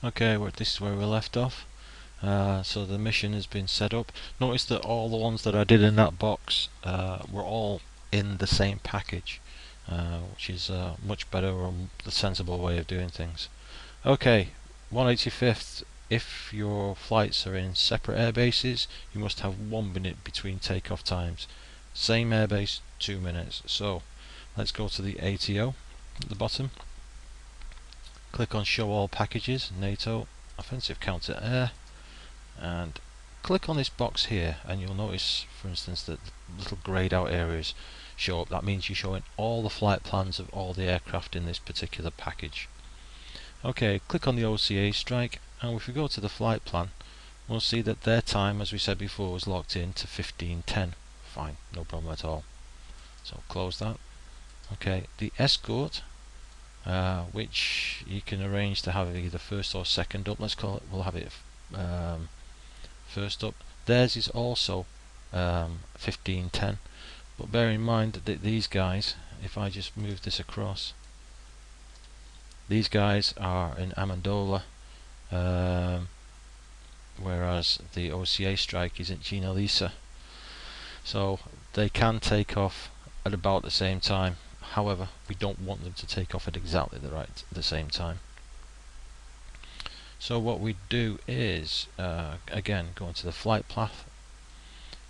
Okay, this is where we left off. So the mission has been set up. Notice that all the ones that I did in that box were all in the same package, which is much better and the sensible way of doing things. Okay, 185th. If your flights are in separate air bases, you must have 1 minute between takeoff times. Same airbase, 2 minutes. So let's go to the ATO at the bottom. Click on Show All Packages, NATO, Offensive Counter Air, and click on this box here, and you'll notice, for instance, that the little greyed out areas show up. That means you're showing all the flight plans of all the aircraft in this particular package. Okay, click on the OCA strike, and if we go to the flight plan, we'll see that their time, as we said before, was locked in to 15:10. Fine, no problem at all. So close that. Okay, the escort, which you can arrange to have either first or second up. We'll have it first up. Theirs is also 15:10, but bear in mind that these guys, if I just move this across, these guys are in Amendola, whereas the OCA strike is at Gina Lisa, so they can take off at about the same time. However, we don't want them to take off at exactly the same time. So what we do is, again, go into the flight path.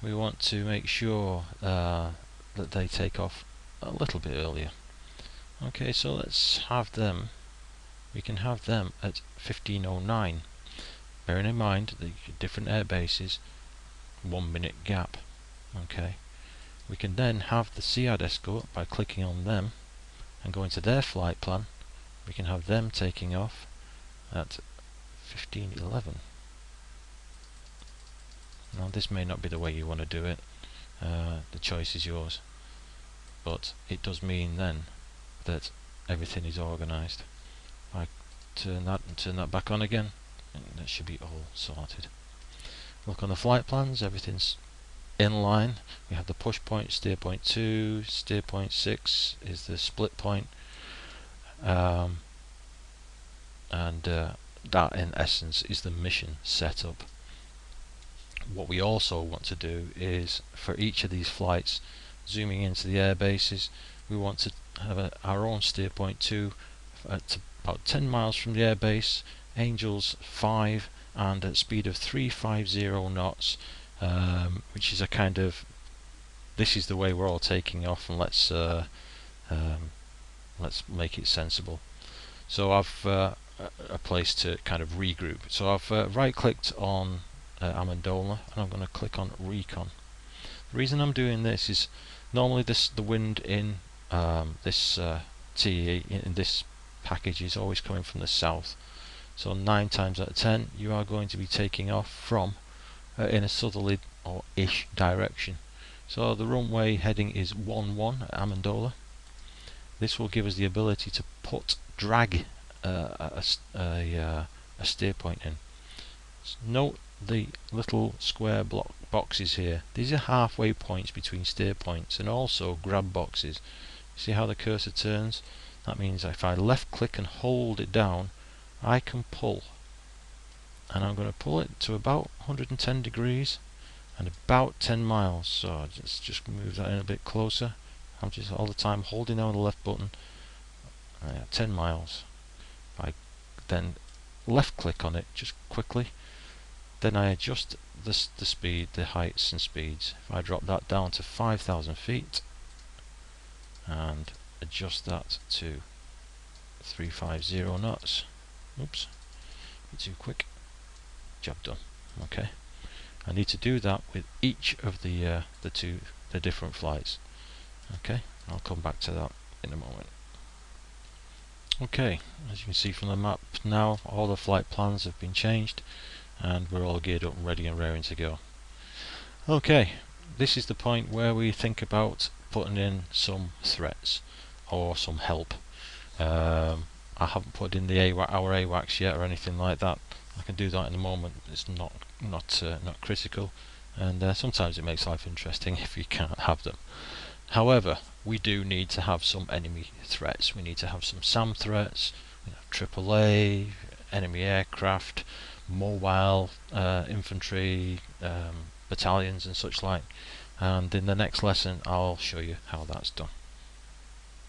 We want to make sure that they take off a little bit earlier. Okay, so let's have them. We can have them at 15:09. Bearing in mind the different air bases, 1 minute gap. Okay. We can then have the SEAD escort by clicking on them and going to their flight plan. We can have them taking off at 15:11. Now this may not be the way you want to do it, the choice is yours, but it does mean then that everything is organised. I turn that and turn that back on again, and that should be all sorted. Look on the flight plans, everything's in line. We have the push point, steer point 2, steer point 6 is the split point, and that in essence is the mission setup. What we also want to do is, for each of these flights, zooming into the air bases, we want to have our own steer point 2 at about 10 miles from the air base, Angels 5, and at speed of 350 knots, which is a kind of, this is the way we're all taking off, and let's make it sensible. So I've a place to kind of regroup. So I've right clicked on Amendola, and I'm going to click on Recon. The reason I'm doing this is normally the wind in this TE in this package is always coming from the south. So 9 times out of 10 you are going to be taking off from in a southerly or ish direction. So the runway heading is 11 at Amendola. This will give us the ability to drag a steer point in. Note the little square boxes here. These are halfway points between steer points and also grab boxes. See how the cursor turns? That means if I left click and hold it down, I can pull, and I'm going to pull it to about 110 degrees and about 10 miles. So let's just move that in a bit closer. I'm just all the time holding down the left button. 10 miles. I then left click on it just quickly, then I adjust the speed, the heights and speeds. If I drop that down to 5,000 feet and adjust that to 350 knots. Oops, too quick. Job done. Okay, I need to do that with each of the different flights. Okay, I'll come back to that in a moment. Okay, as you can see from the map now, all the flight plans have been changed and we're all geared up and ready and raring to go. Okay, this is the point where we think about putting in some threats or some help. I haven't put in the our AWACS yet or anything like that. I can do that in a moment. It's not critical, and sometimes it makes life interesting if you can't have them. However, we do need to have some enemy threats. We need to have some SAM threats. We have AAA, enemy aircraft, mobile infantry battalions and such like, and in the next lesson I'll show you how that's done.